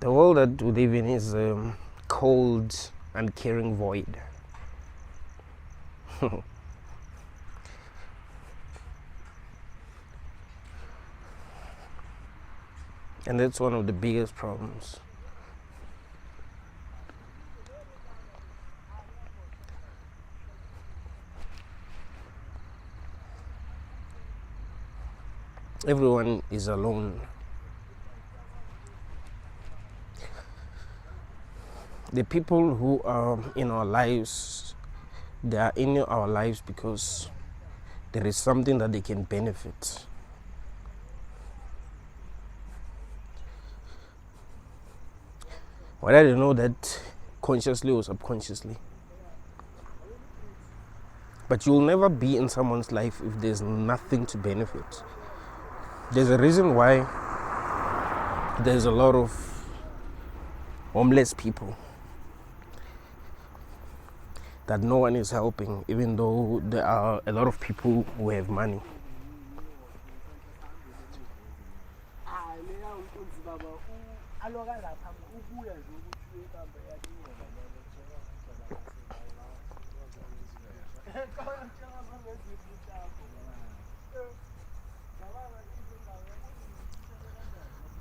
The world that we live in is a cold, uncaring void. And that's one of the biggest problems. Everyone is alone. The people who are in our lives, they are in our lives because there is something that they can benefit. Whether they know that consciously or subconsciously. But you'll never be in someone's life if there's nothing to benefit. There's a reason why there's a lot of homeless people that no one is helping, even though there are a lot of people who have money.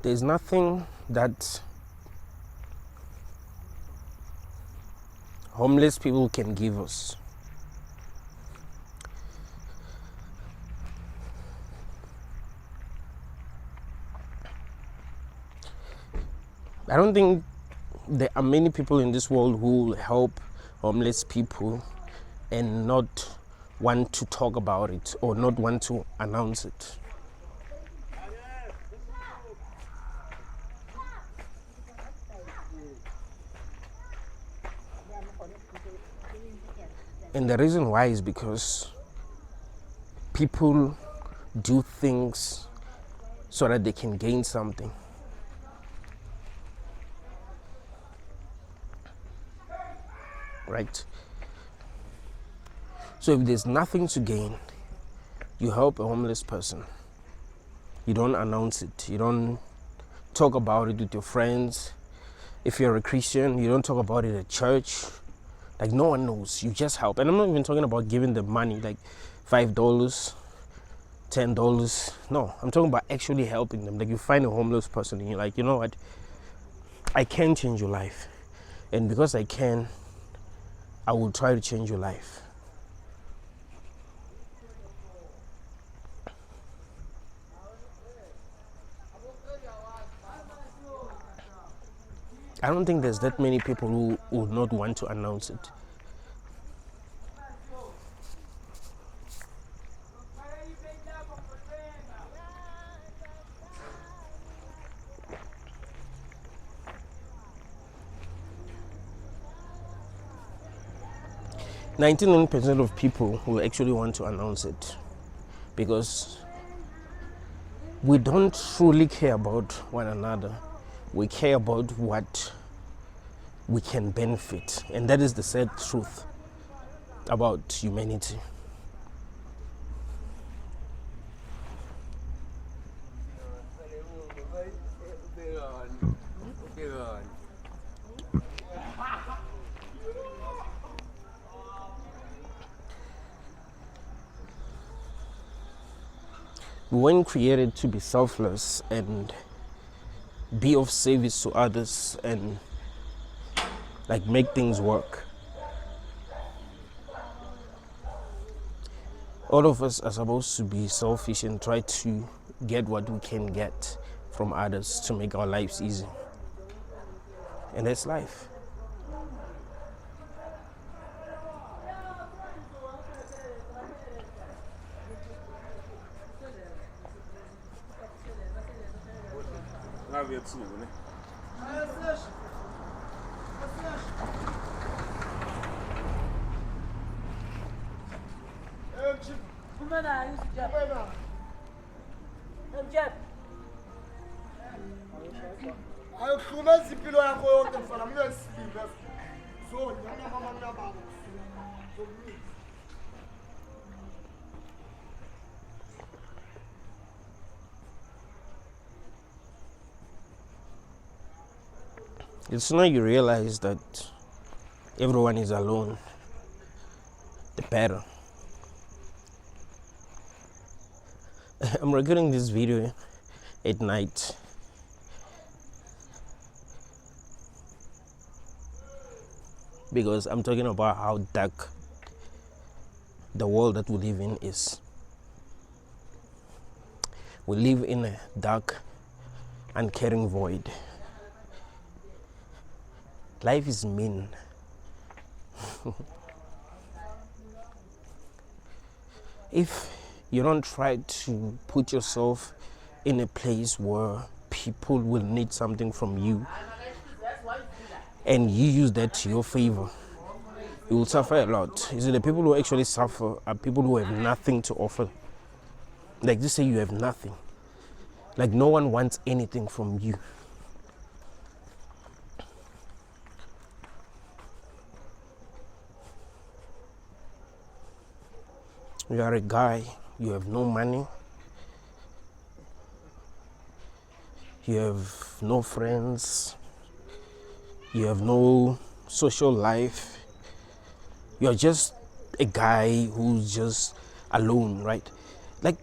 There's nothing that homeless people can give us. I don't think there are many people in this world who will help homeless people and not want to talk about it or not want to announce it. And the reason why is because people do things so that they can gain something. Right? So if there's nothing to gain, you help a homeless person. You don't announce it. You don't talk about it with your friends. If you're a Christian, you don't talk about it at church. Like, no one knows. You just help. And I'm not even talking about giving them money, like $5, $10. No, I'm talking about actually helping them. Like, you find a homeless person and you're like, you know what? I can change your life. And because I can, I will try to change your life. I don't think there's that many people who would not want to announce it. %of people will actually want to announce it because we don't truly care about one another. We care about what we can benefit, and that is the sad truth about humanity. We weren't created to be selfless and be of service to others and like make things work. All of us are supposed to be selfish and try to get what we can get from others to make our lives easy. And that's life. The sooner you realize that everyone is alone, the better. I'm recording this video at night. Because I'm talking about how dark the world that we live in is. We live in a dark, uncaring void. Life is mean. If you don't try to put yourself in a place where people will need something from you and you use that to your favor, you will suffer a lot. You see, the people who actually suffer are people who have nothing to offer. Like, just say you have nothing. Like, no one wants anything from you. You are a guy, you have no money, you have no friends, you have no social life, you're just a guy who's just alone, right? Like,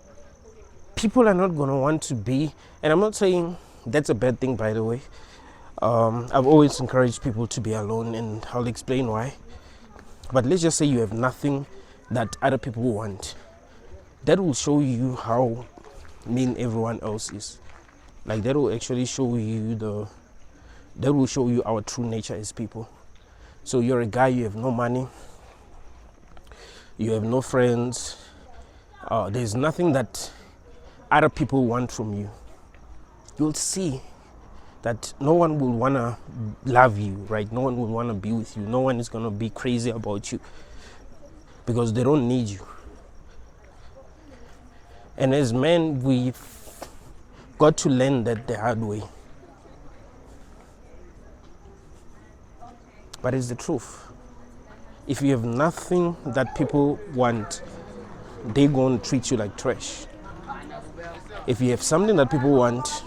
people are not going to want to be, and I'm not saying that's a bad thing, by the way. I've always encouraged people to be alone, and I'll explain why. But let's just say you have nothing that other people want. That will show you how mean everyone else is. Like, that will actually show you that will show you our true nature as people. So you're a guy, you have no money, you have no friends, there's nothing that other people want from you. You'll see that no one will want to love you, right? No one will want to be with you. No one is going to be crazy about you because they don't need you. And as men, we've got to learn that the hard way. But it's the truth. If you have nothing that people want, they're going to treat you like trash. If you have something that people want,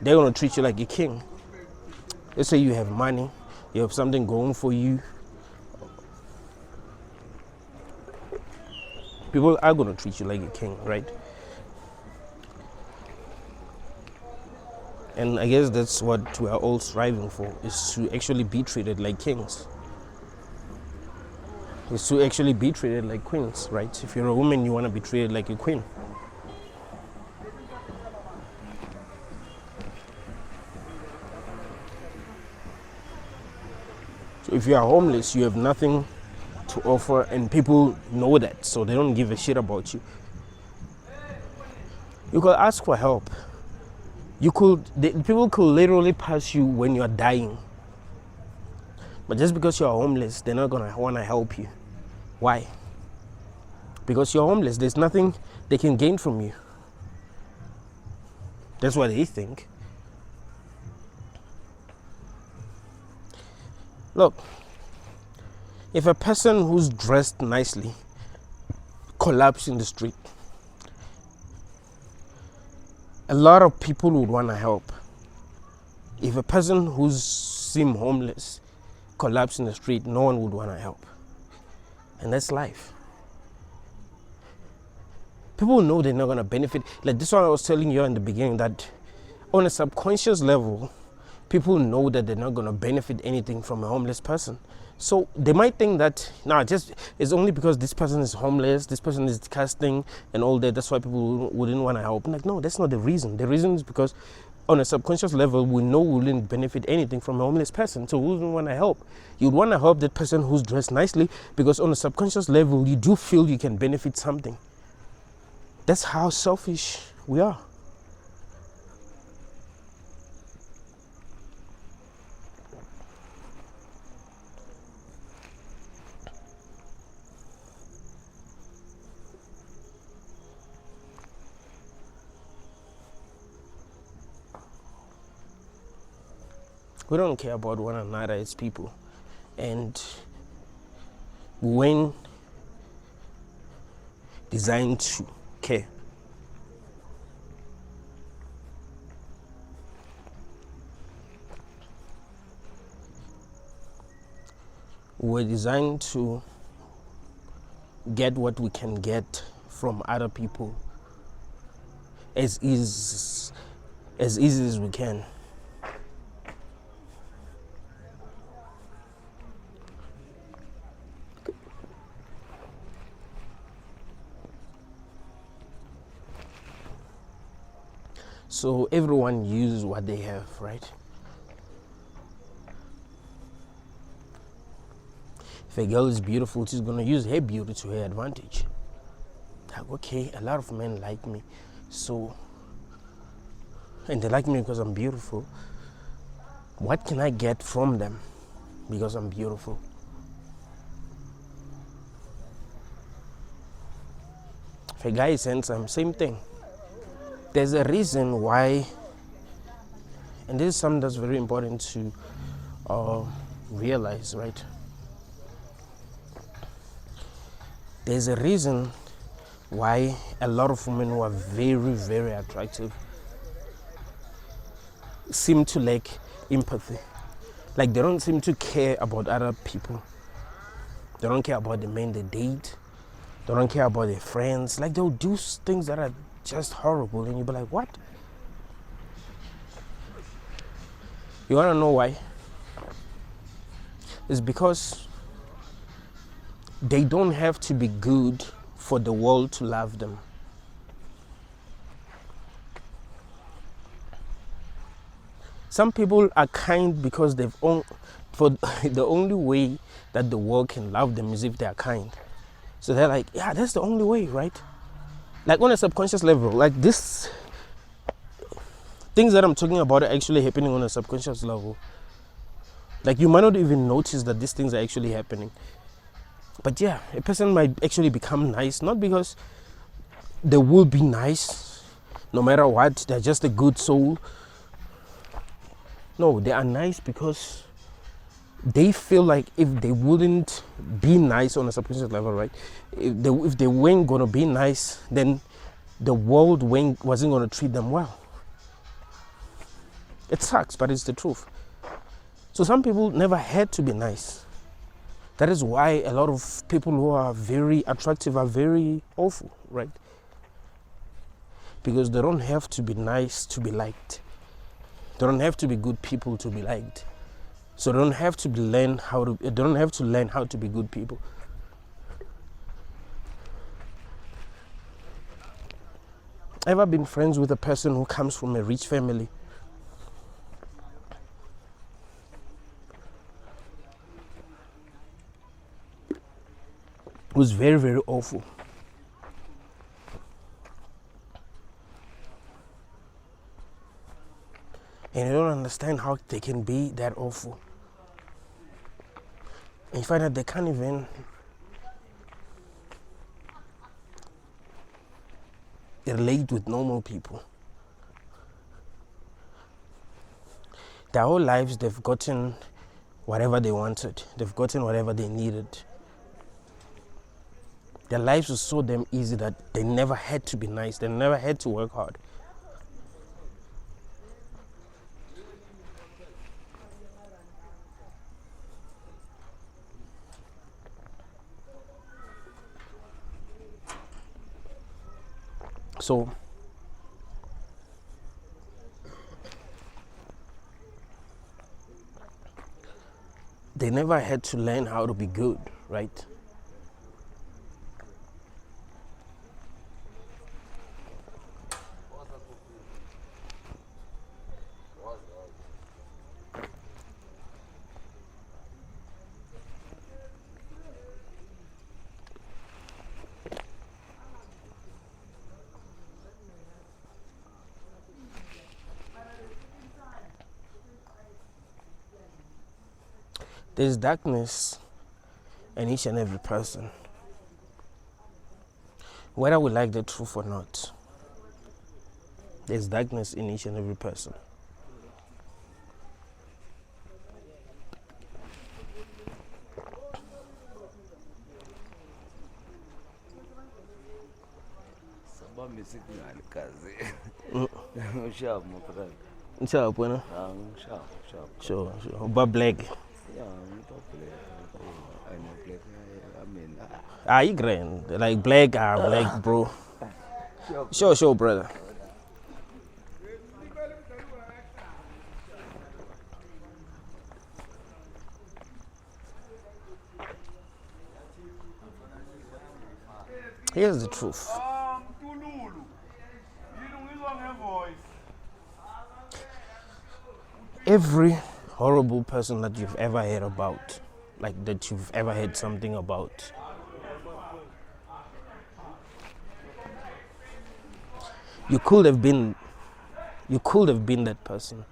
they're going to treat you like a king. Let's say you have money, you have something going for you. People are going to treat you like a king, right? And I guess that's what we are all striving for, is to actually be treated like kings. Is to actually be treated like queens, right? If you're a woman, you want to be treated like a queen. So if you are homeless, you have nothing to offer, and people know that, so they don't give a shit about you. You could ask for help. People could literally pass you when you're dying. But just because you're homeless, they're not gonna want to help you. Why? Because you're homeless, there's nothing they can gain from you. That's what they think. Look, if a person who's dressed nicely collapses in the street, a lot of people would want to help. If a person who's seem homeless collapses in the street, no one would want to help. And that's life. People know they're not going to benefit. Like this one I was telling you in the beginning, that on a subconscious level, people know that they're not going to benefit anything from a homeless person. So they might think that, it's only because this person is homeless, this person is disgusting and all that, that's why people wouldn't want to help. I'm like, no, that's not the reason. The reason is because on a subconscious level, we know we wouldn't benefit anything from a homeless person, so we wouldn't want to help. You'd want to help that person who's dressed nicely because on a subconscious level, you do feel you can benefit something. That's how selfish we are. We don't care about one another as people. And when designed to care, we're designed to get what we can get from other people as easy as we can. So everyone uses what they have, right? If a girl is beautiful, she's gonna use her beauty to her advantage. Like, okay, a lot of men like me, so, and they like me because I'm beautiful. What can I get from them because I'm beautiful? If a guy is handsome, same thing. There's a reason why, and this is something that's very important to realize, right? There's a reason why a lot of women who are very, very attractive seem to lack empathy. Like, they don't seem to care about other people. They don't care about the men they date. They don't care about their friends. Like, they'll do things that are just horrible, and you'll be like, what? You wanna know why? It's because they don't have to be good for the world to love them. Some people are kind because the only way that the world can love them is if they are kind. So they're like, yeah, that's the only way, right? Like, on a subconscious level, like, this things that I'm talking about are actually happening on a subconscious level. Like, you might not even notice that these things are actually happening. But yeah, a person might actually become nice, not because they will be nice no matter what, they're just a good soul. No, they are nice because they feel like if they wouldn't be nice on a subconscious level, right? If they weren't gonna be nice, then the world wasn't gonna treat them well. It sucks, but it's the truth. So some people never had to be nice. That is why a lot of people who are very attractive are very awful, right? Because they don't have to be nice to be liked. They don't have to be good people to be liked. So they don't have to learn how to be good people. Ever been friends with a person who comes from a rich family? Who's very, very awful. And you don't understand how they can be that awful. And you find that they can't even relate with normal people. Their whole lives, they've gotten whatever they wanted. They've gotten whatever they needed. Their lives were so damn easy that they never had to be nice. They never had to work hard. So they never had to learn how to be good, right? There's darkness in each and every person, whether we like the truth or not. There's darkness in each and every person. Sharp, sure. But black. Yeah, we talk play. I know play. I mean, You grand. Like black, black, bro. Sure, brother. Here's the truth. Every horrible person that you've ever heard about, like that you've ever heard something about, you could have been that person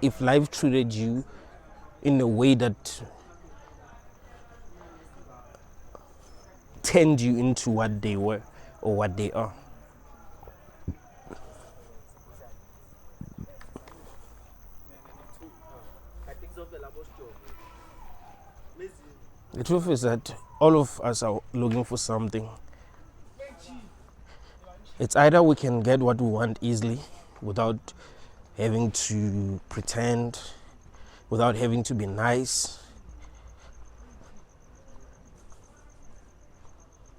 if life treated you in a way that turned you into what they were or what they are. The truth is that all of us are looking for something. It's either we can get what we want easily without having to pretend, without having to be nice,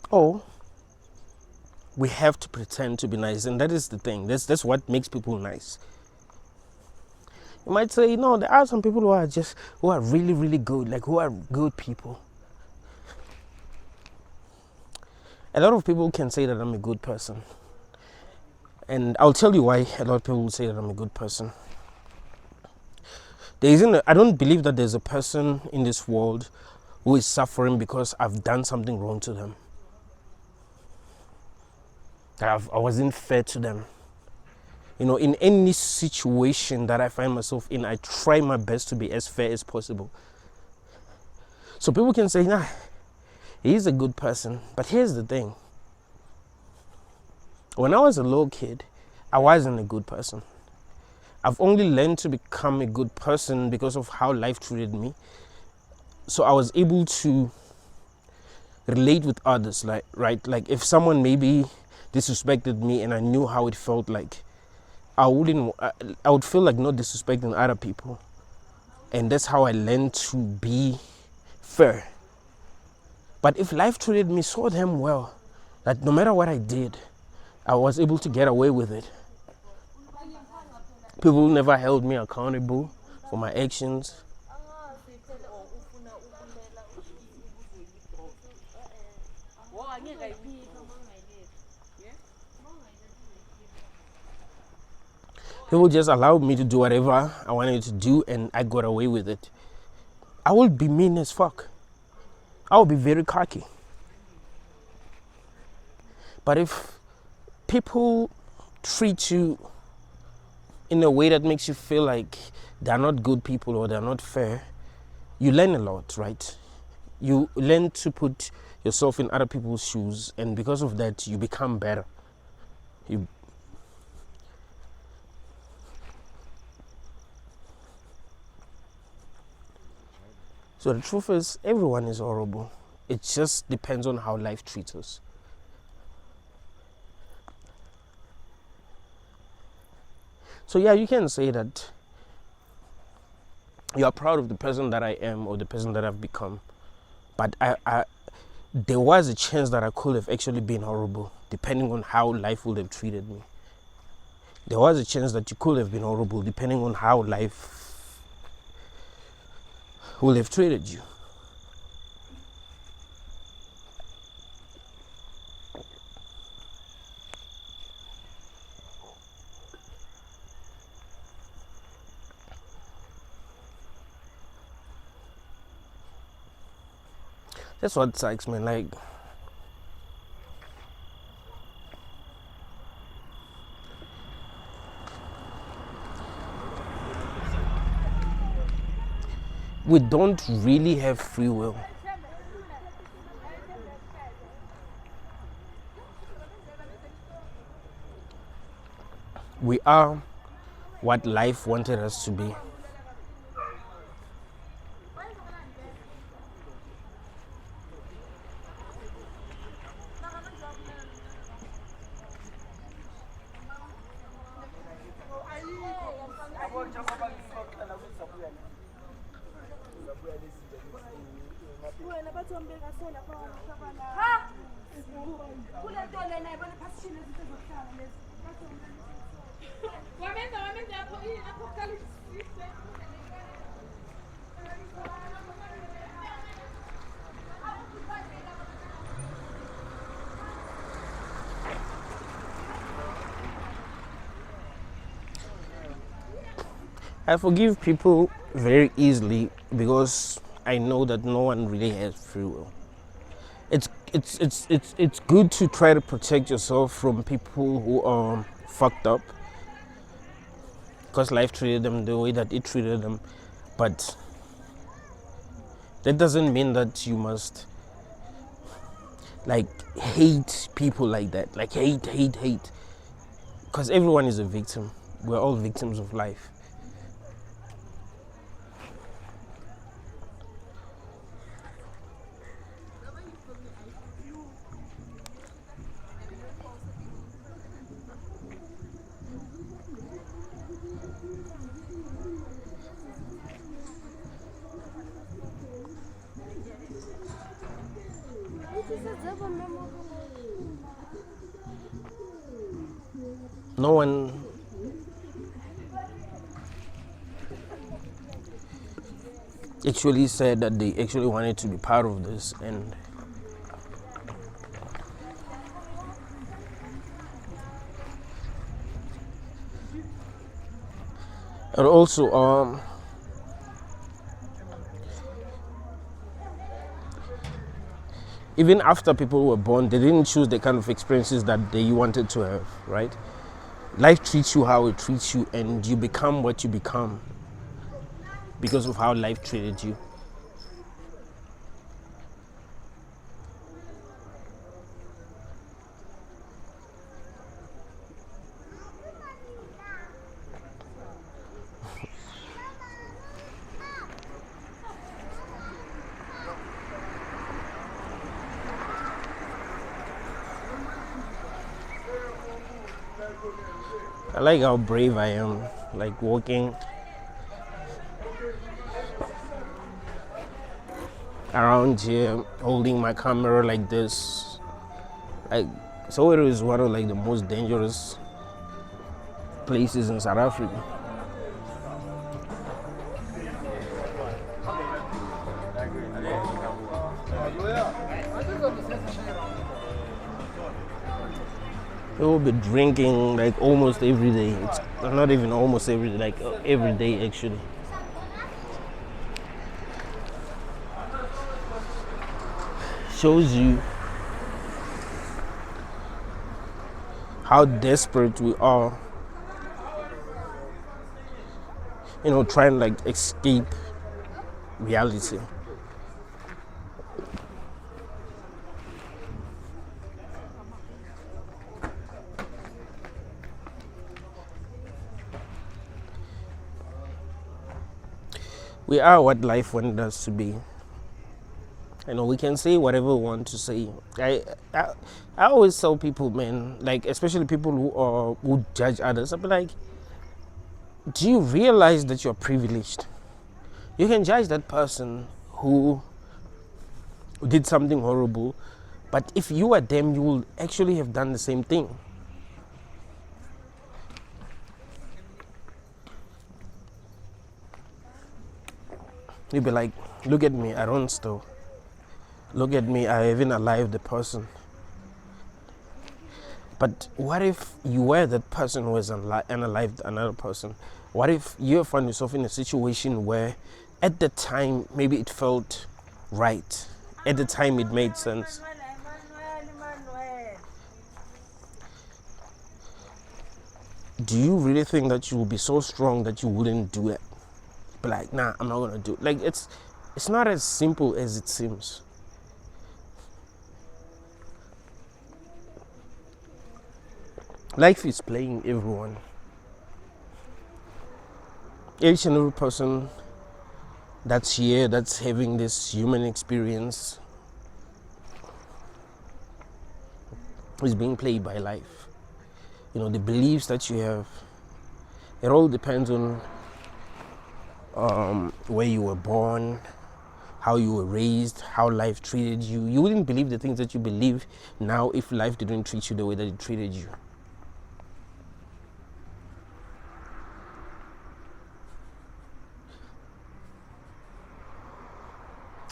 or we have to pretend to be nice, and that is the thing. That's what makes people nice. You might say, no, there are some people who are really, really good, like who are good people. A lot of people can say that I'm a good person. And I'll tell you why a lot of people will say that I'm a good person. I don't believe that there's a person in this world who is suffering because I've done something wrong to them. That I wasn't fair to them. You know, in any situation that I find myself in, I try my best to be as fair as possible. So people can say, nah, he's a good person. But here's the thing. When I was a little kid, I wasn't a good person. I've only learned to become a good person because of how life treated me. So I was able to relate with others, like if someone maybe disrespected me and I knew how it felt like, I would feel like not disrespecting other people. And that's how I learned to be fair. But if life treated me so damn well that no matter what I did, I was able to get away with it. People never held me accountable for my actions. People just allowed me to do whatever I wanted to do and I got away with it. I would be mean as fuck. I would be very cocky. But if people treat you in a way that makes you feel like they're not good people or they're not fair, you learn a lot, right? You learn to put yourself in other people's shoes, and because of that, you become better. So the truth is, everyone is horrible. It just depends on how life treats us. So yeah, you can say that you are proud of the person that I am or the person that I've become. But there was a chance that I could have actually been horrible, depending on how life would have treated me. There was a chance that you could have been horrible, depending on how life would have treated you. That's what sucks, man. Like, we don't really have free will. We are what life wanted us to be. I forgive people very easily because I know that no one really has free will. It's good to try to protect yourself from people who are fucked up because life treated them the way that it treated them, but that doesn't mean that you must like hate people like that, like hate, because everyone is a victim. We're all victims of life. No one actually said that they actually wanted to be part of this, and also even after people were born, they didn't choose the kind of experiences that they wanted to have, right? Life treats you how it treats you, and you become what you become because of how life treated you. I like how brave I am, like walking around here, holding my camera like this. Like, Soweto is one of like the most dangerous places in South Africa. People will be drinking like almost every day. It's not even almost every day, like every day actually. Shows you how desperate we are, trying to like escape reality. We are what life wanted us to be. We can say whatever we want to say. I always tell people, man, like especially people who judge others, I'll be like, do you realize that you're privileged? You can judge that person who did something horrible, but if you were them, you will actually have done the same thing. You'll be like, look at me, I don't steal. Look at me, I even alive the person. But what if you were that person who has unalived another person? What if you found yourself in a situation where at the time maybe it felt right, at the time it made sense? Do you really think that you will be so strong that you wouldn't do it? Be like, nah, I'm not gonna do it. Like, it's not as simple as it seems. Life is playing everyone. Each and every person that's here, that's having this human experience, is being played by life. The beliefs that you have, it all depends on where you were born, how you were raised, how life treated you. You wouldn't believe the things that you believe now if life didn't treat you the way that it treated you.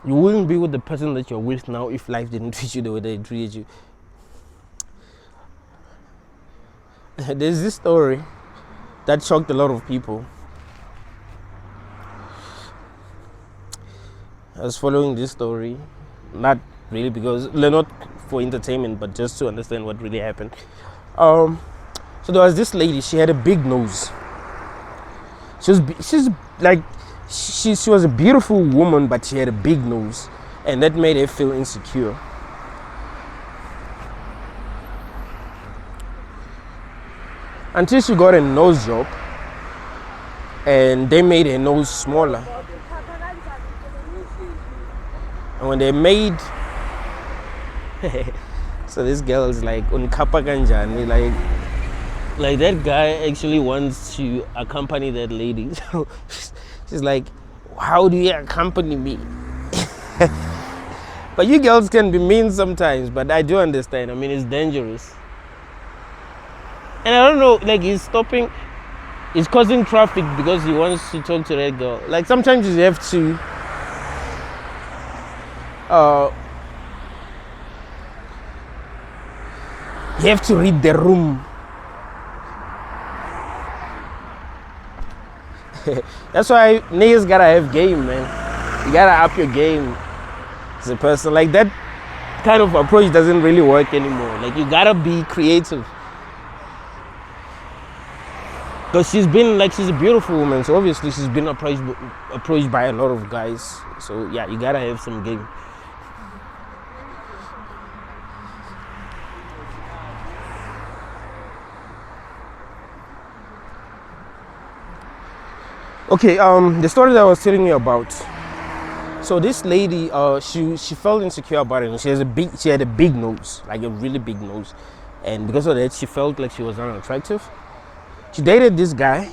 You wouldn't be with the person that you're with now if life didn't treat you the way that it treated you. There's this story that shocked a lot of people. I was following this story, not really because, not for entertainment, but just to understand what really happened. So there was this lady. She had a big nose. She was a beautiful woman, but she had a big nose, and that made her feel insecure. Until she got a nose job, and they made her nose smaller. And when they made, so this girl is like unkapa kanjani, like that guy actually wants to accompany that lady. So she's like, how do you accompany me? But you girls can be mean sometimes, but I do understand. I mean, it's dangerous. And I don't know, like he's causing traffic because he wants to talk to that girl. Like sometimes you have to read the room. That's why niggas gotta have game, man. You gotta up your game as a person. Like that kind of approach doesn't really work anymore. Like you gotta be creative. Because she's a beautiful woman, so obviously she's been approached by a lot of guys. So yeah, you gotta have some game. Okay, the story that I was telling you about. So this lady, she felt insecure about it. And she had a big nose, like a really big nose, and because of that, she felt like she was unattractive. She dated this guy.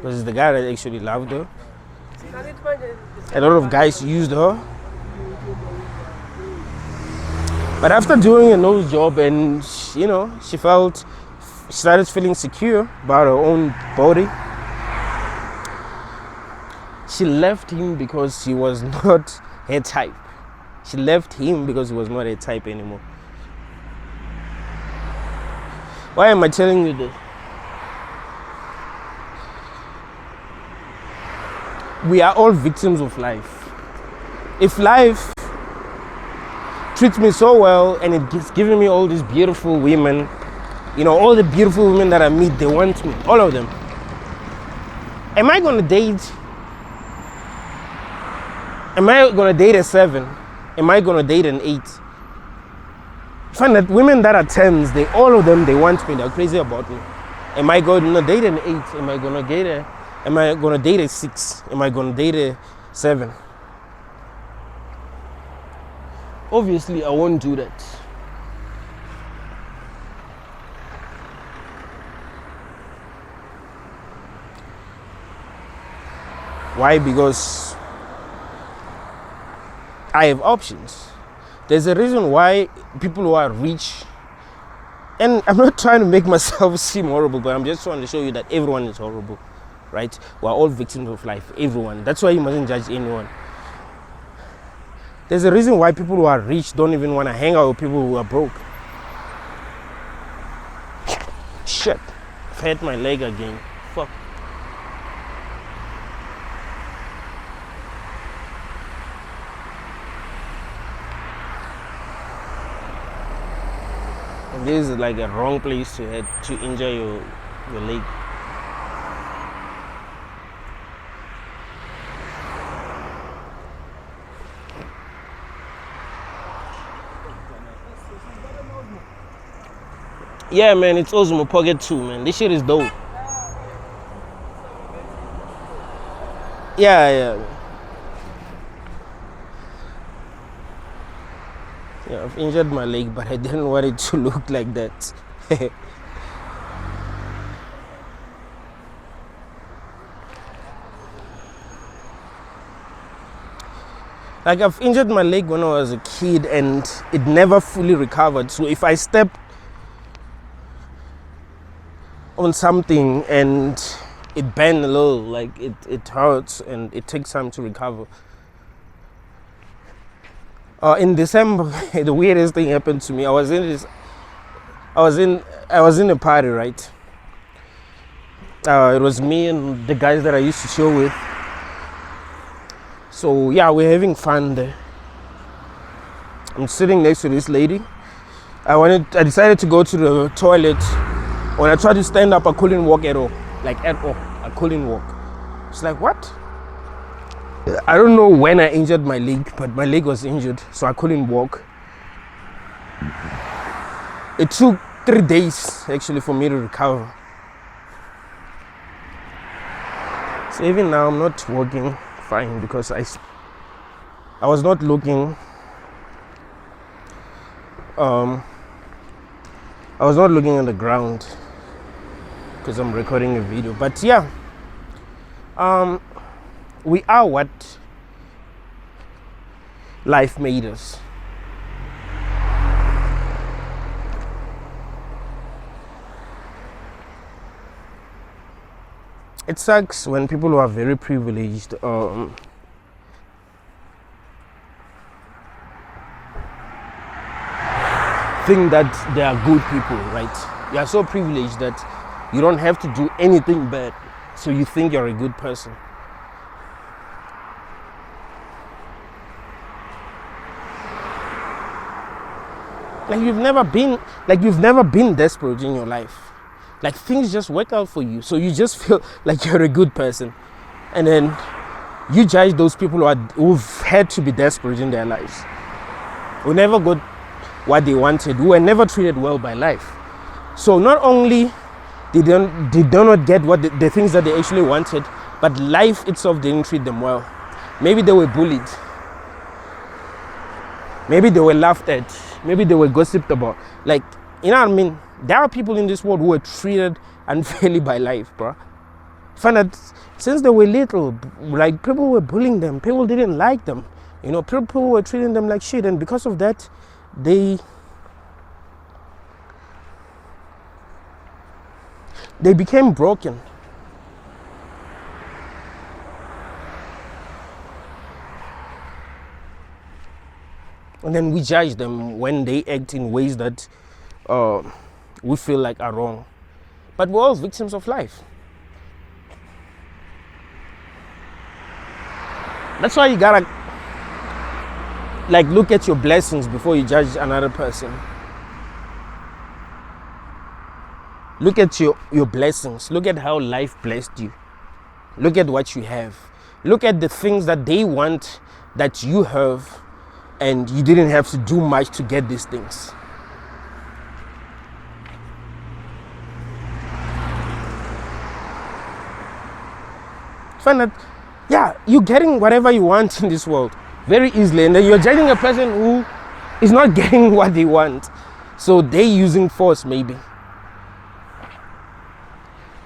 This is the guy that actually loved her. A lot of guys used her. But after doing a nose job and, she started feeling secure about her own body. She left him because he was not her type. She left him because he was not her type anymore. Why am I telling you this? We are all victims of life. If life treats me so well and it's giving me all these beautiful women, all the beautiful women that I meet, they want me, all of them. Am I gonna date a 7? Am I gonna date an 8? I find that women that are 10s, all of them want me, they're crazy about me. Am I gonna date an 8? Am I gonna date a 6? Am I gonna date a 7? Obviously, I won't do that. Why? Because I have options. There's a reason why people who are rich, and I'm not trying to make myself seem horrible, but I'm just trying to show you that everyone is horrible, right? We're all victims of life, everyone. That's why you mustn't judge anyone. There's a reason why people who are rich don't even want to hang out with people who are broke. Shit, I've hurt my leg again. Fuck. And this is like a wrong place to injure your leg. Yeah, man, it's Osmo Pocket 2, man. This shit is dope. Yeah, I've injured my leg, but I didn't want it to look like that. Like I've injured my leg when I was a kid and it never fully recovered. So if I step on something and it bends a little, like it hurts and it takes time to recover. In December, the weirdest thing happened to me. I was in a party, right? It was me and the guys that I used to chill with. So yeah, we're having fun there. I'm sitting next to this lady. I decided to go to the toilet. When I tried to stand up, I couldn't walk at all. Like at all, I couldn't walk. It's like, what? I don't know when I injured my leg, but my leg was injured, so I couldn't walk. It took 3 days actually for me to recover. So even now I'm not walking fine because I was not looking I was not looking on the ground because I'm recording a video. But yeah, we are what life made us. It sucks when people who are very privileged think that they are good people, right? You are so privileged that you don't have to do anything bad, so you think you're a good person. Like you've never been desperate in your life. Like things just work out for you, so you just feel like you're a good person, and then you judge those people who've had to be desperate in their lives, who never got what they wanted, who were never treated well by life. So not only did they not get what the things that they actually wanted, but life itself didn't treat them well. Maybe they were bullied. Maybe they were laughed at. Maybe they were gossiped about. Like, you know what I mean? There are people in this world who were treated unfairly by life, bro. Find that since they were little, like people were bullying them. People didn't like them. You know, people were treating them like shit, and because of that, they became broken. And then we judge them when they act in ways that we feel like are wrong. But we're all victims of life. That's why you gotta look at your blessings before you judge another person. Look at your blessings. Look at how life blessed you. Look at what you have. Look at the things that they want that you have, and you didn't have to do much to get these things. Find that, yeah, you're getting whatever you want in this world very easily, and then you're judging a person who is not getting what they want. So they're using force, maybe.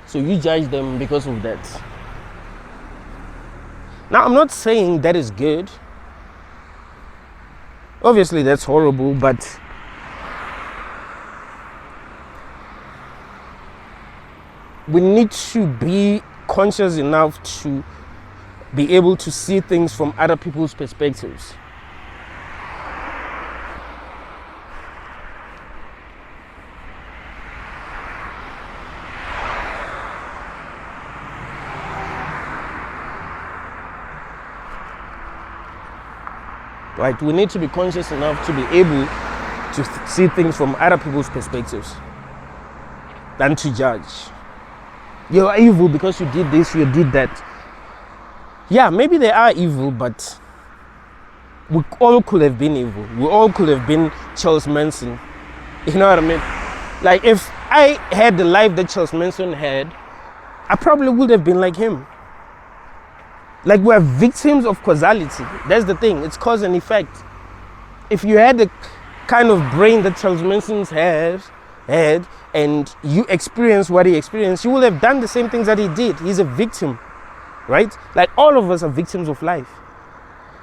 So you judge them because of that. Now, I'm not saying that is good. Obviously, that's horrible, but we need to be conscious enough to be able to see things from other people's perspectives. Right? We need to be conscious enough to be able to see things from other people's perspectives than to judge. You're evil because you did this, you did that. Yeah, maybe they are evil, but we all could have been evil. We all could have been Charles Manson. You know what I mean? Like, if I had the life that Charles Manson had, I probably would have been like him. Like, we're victims of causality. That's the thing. It's cause and effect. If you had the kind of brain that Charles Manson had, and you experienced what he experienced, you would have done the same things that he did. He's a victim, right? Like, all of us are victims of life.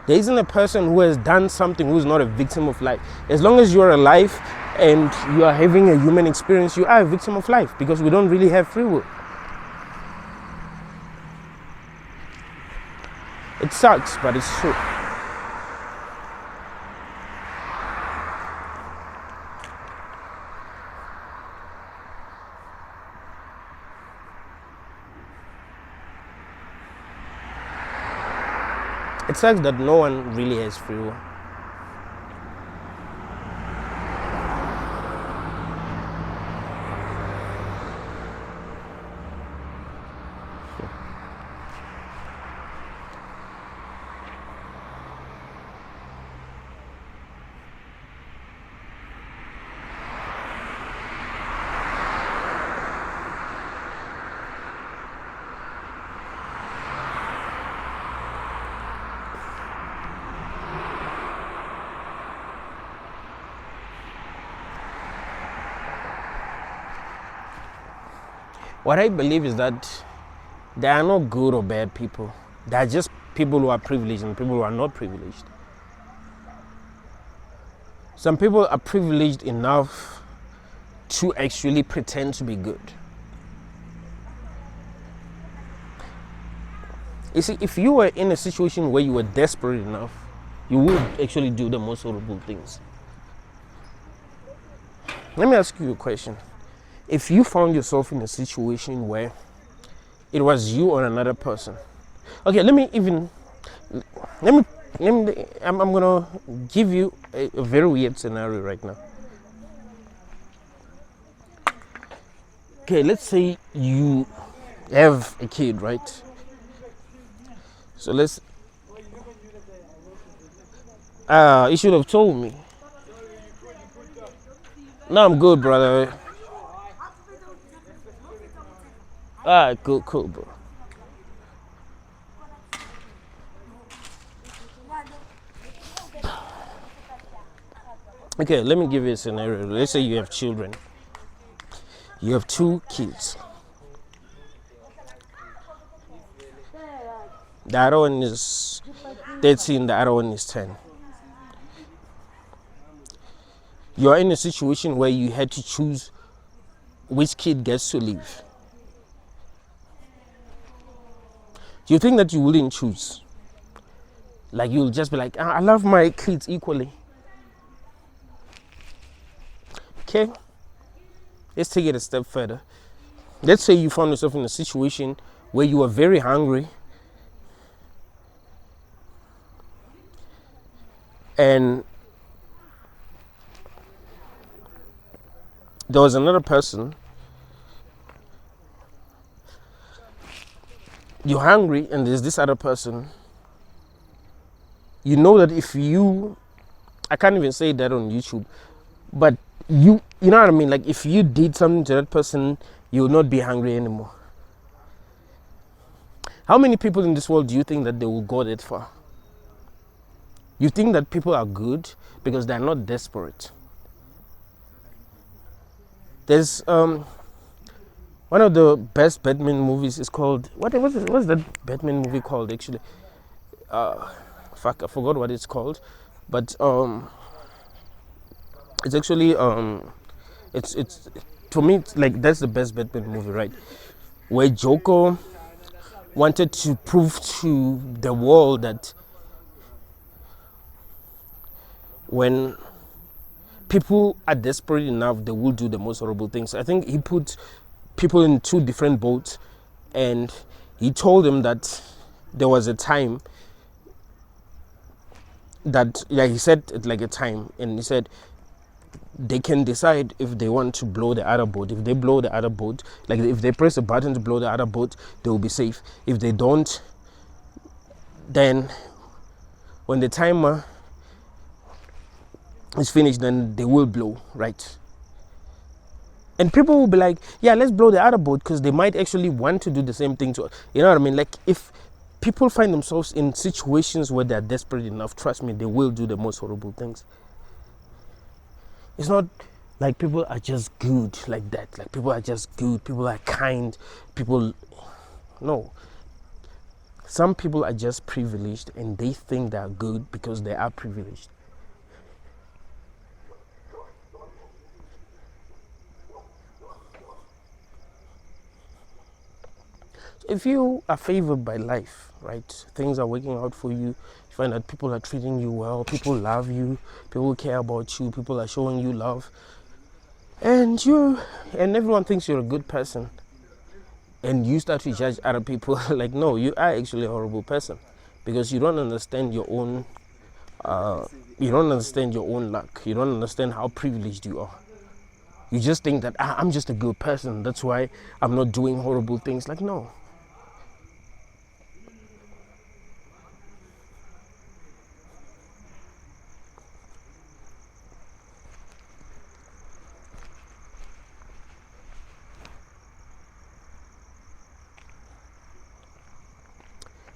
There isn't a person who has done something who's not a victim of life. As long as you're alive and you are having a human experience, you are a victim of life, because we don't really have free will. It sucks, but it's true. It sucks that no one really has free will. What I believe is that there are no good or bad people. There are just people who are privileged and people who are not privileged. Some people are privileged enough to actually pretend to be good. You see, if you were in a situation where you were desperate enough, you would actually do the most horrible things. Let me ask you a question. If you found yourself in a situation where it was you or another person, okay, I'm gonna give you a very weird scenario right now. Okay, let's say you have a kid, right? So you should have told me. No, I'm good, brother. Alright, cool, bro. Okay, let me give you a scenario. Let's say you have children. You have 2 kids. The other one is 13, the other one is 10. You are in a situation where you had to choose which kid gets to live. Do you think that you wouldn't choose? Like, you'll just be like, I love my kids equally. Okay, let's take it a step further. Let's say you found yourself in a situation where you were very hungry and there was another person. You're hungry and there's this other person. You know that if you, I can't even say that on YouTube, but you know what I mean? Like, if you did something to that person, you will not be hungry anymore. How many people in this world do you think that they will go that far? You think that people are good because they're not desperate. There's one of the best Batman movies is called, what's that Batman movie called actually? Fuck, I forgot what it's called, but it's actually it's for me, it's like, that's the best Batman movie, right? Where Joker wanted to prove to the world that when people are desperate enough, they will do the most horrible things. I think he put people in 2 different boats and he told them that there was a time that, yeah, he said it like a time, and he said they can decide if they want to blow the other boat. If they blow the other boat, like if they press a button to blow the other boat, they will be safe. If they don't, then when the timer is finished, then they will blow, right? And people will be like, yeah, let's blow the other boat, because they might actually want to do the same thing to us. You know what I mean? Like, if people find themselves in situations where they're desperate enough, trust me, they will do the most horrible things. It's not like people are just good like that. Like, people are just good, people are kind, people, no. Some people are just privileged and they think they are good because they are privileged. If you are favored by life, right, things are working out for you, you find that people are treating you well, people love you, people care about you, people are showing you love, and everyone thinks you're a good person, and you start to judge other people like, no, you are actually a horrible person because you don't understand your own luck. You don't understand how privileged you are. You just think that I'm just a good person, that's why I'm not doing horrible things. Like, no.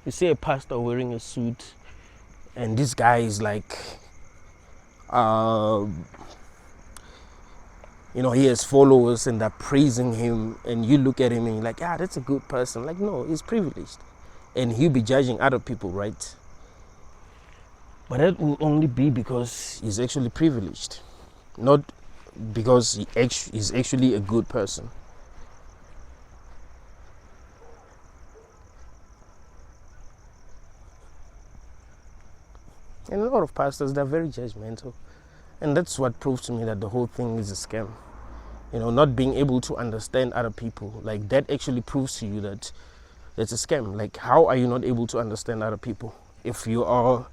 You see a pastor wearing a suit, and this guy is like, he has followers and they're praising him, and you look at him and you're like, that's a good person. Like, no, he's privileged, and he'll be judging other people, right? But that will only be because he's actually privileged, not because he's actually a good person. And a lot of pastors, they're very judgmental. And that's what proves to me that the whole thing is a scam. Not being able to understand other people. Like, that actually proves to you that it's a scam. Like, how are you not able to understand other people if you are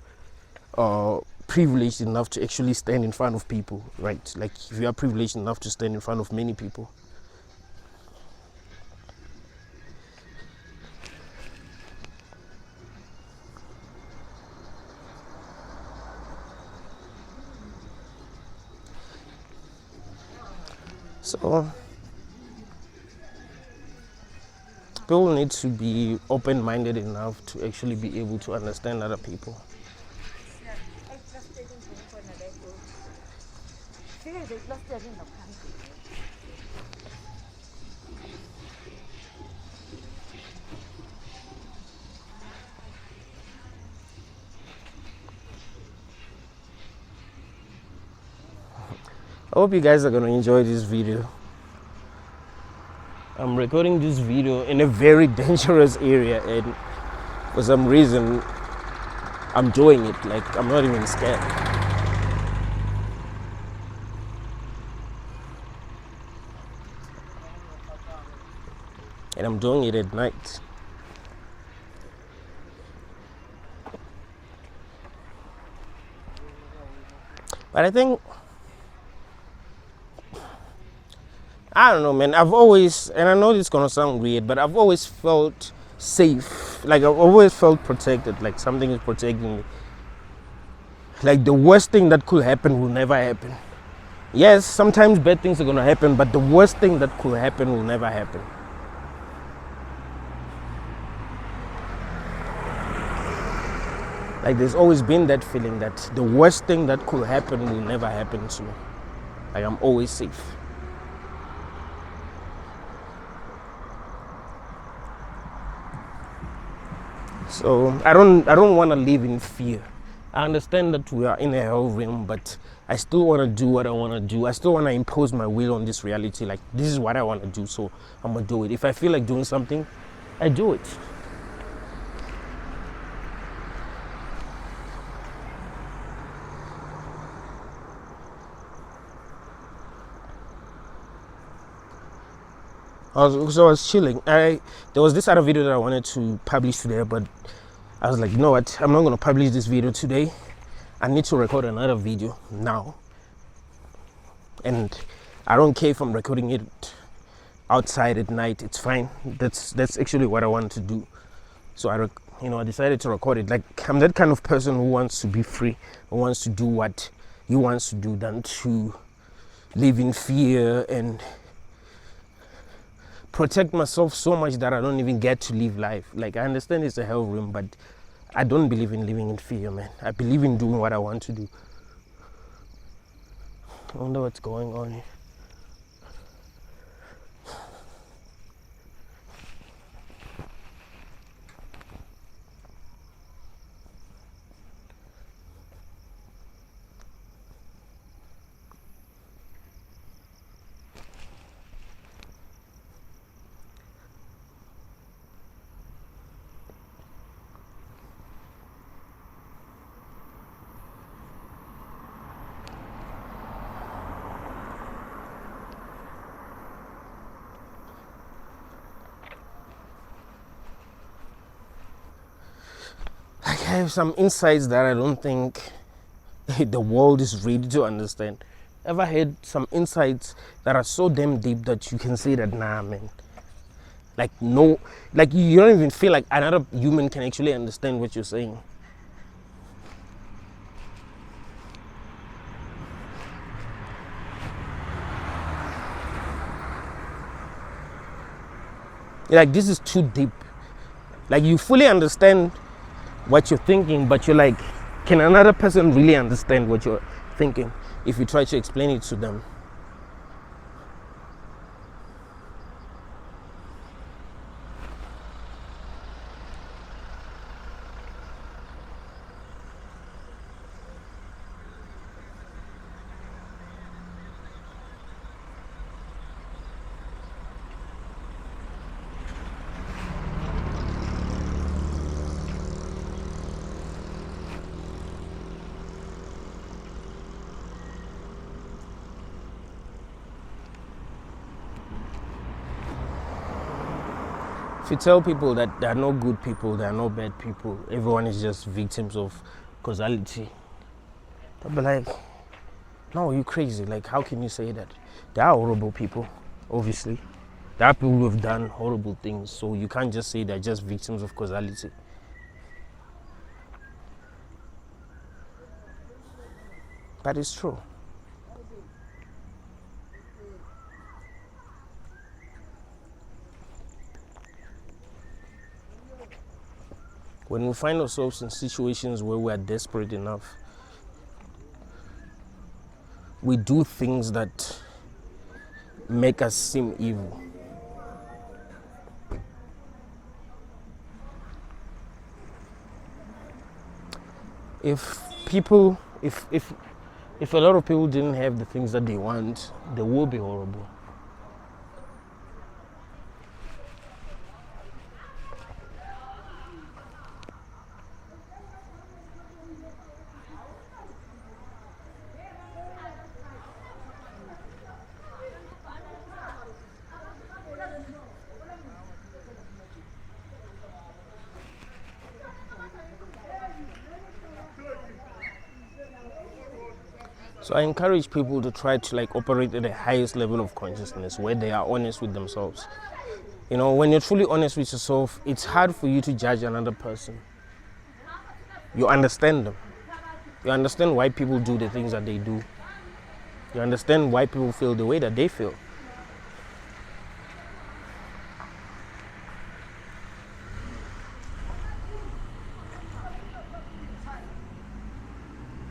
privileged enough to actually stand in front of people, right? Like, if you are privileged enough to stand in front of many people. So people need to be open-minded enough to actually be able to understand other people. I hope you guys are going to enjoy this video. I'm recording this video in a very dangerous area, and for some reason I'm doing it like I'm not even scared. And I'm doing it at night. But I think, I don't know, man. I've always, and I know this is gonna sound weird, but I've always felt safe. Like, I've always felt protected, like something is protecting me. Like, the worst thing that could happen will never happen. Yes, sometimes bad things are gonna happen, but the worst thing that could happen will never happen. Like, there's always been that feeling that the worst thing that could happen will never happen to me. Like, I'm always safe. So I don't want to live in fear. I understand that we are in a hell realm, but I still want to do what I want to do. I still want to impose my will on this reality. Like, this is what I want to do, so I'm gonna do it. If I feel like doing something, I do it. I was chilling. There was this other video that I wanted to publish today, but I was like, you know what? I'm not going to publish this video today. I need to record another video now. And I don't care if I'm recording it outside at night. It's fine. That's actually what I wanted to do. So I decided to record it. Like, I'm that kind of person who wants to be free, who wants to do what he wants to do, than to live in fear and protect myself so much that I don't even get to live life. Like, I understand it's a hell room, but I don't believe in living in fear, man. I believe in doing what I want to do. I wonder what's going on here. have some insights that I don't think the world is ready to understand. Ever had some insights that are so damn deep that you can say that, nah, man. Like, no, like you don't even feel like another human can actually understand what you're saying. Like, this is too deep. Like, you fully understand what you're thinking, but you're like, can another person really understand what you're thinking if you try to explain it to them? If you tell people that there are no good people, there are no bad people, everyone is just victims of causality, they'll be like, no, you're crazy. Like, how can you say that? There are horrible people, obviously. There are people who have done horrible things, so you can't just say they're just victims of causality. But it's true. When we find ourselves in situations where we are desperate enough, we do things that make us seem evil. If a lot of people didn't have the things that they want, they will be horrible. So I encourage people to try to operate at the highest level of consciousness where they are honest with themselves. You know, when you're truly honest with yourself, it's hard for you to judge another person. You understand them. You understand why people do the things that they do. You understand why people feel the way that they feel.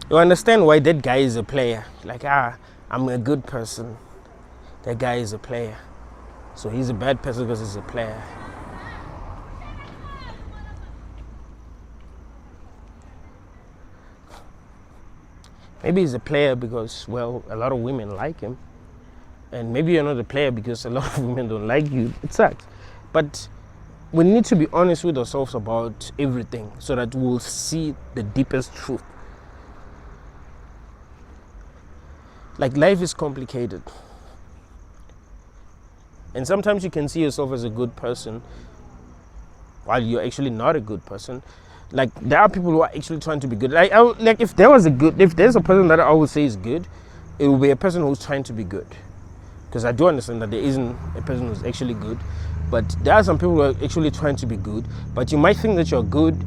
You understand why that guy is a player. Like, I'm a good person. That guy is a player. So he's a bad person because he's a player. Maybe he's a player because, well, a lot of women like him. And maybe you're not a player because a lot of women don't like you. It sucks. But we need to be honest with ourselves about everything so that we'll see the deepest truth. Like, life is complicated. And sometimes you can see yourself as a good person while you're actually not a good person. Like, there are people who are actually trying to be good. Like if there's a person that I would say is good, it will be a person who's trying to be good. Because I do understand that there isn't a person who's actually good. But there are some people who are actually trying to be good. But you might think that you're good,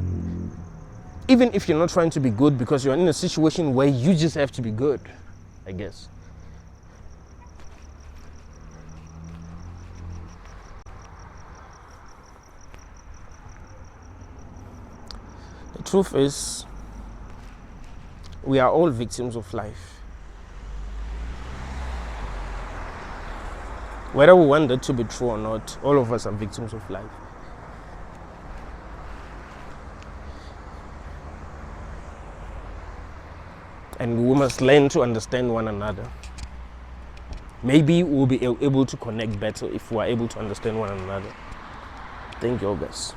even if you're not trying to be good, because you're in a situation where you just have to be good, I guess. The truth is, we are all victims of life. Whether we want that to be true or not, all of us are victims of life. And we must learn to understand one another. Maybe we'll be able to connect better if we are able to understand one another. Thank you all, guys.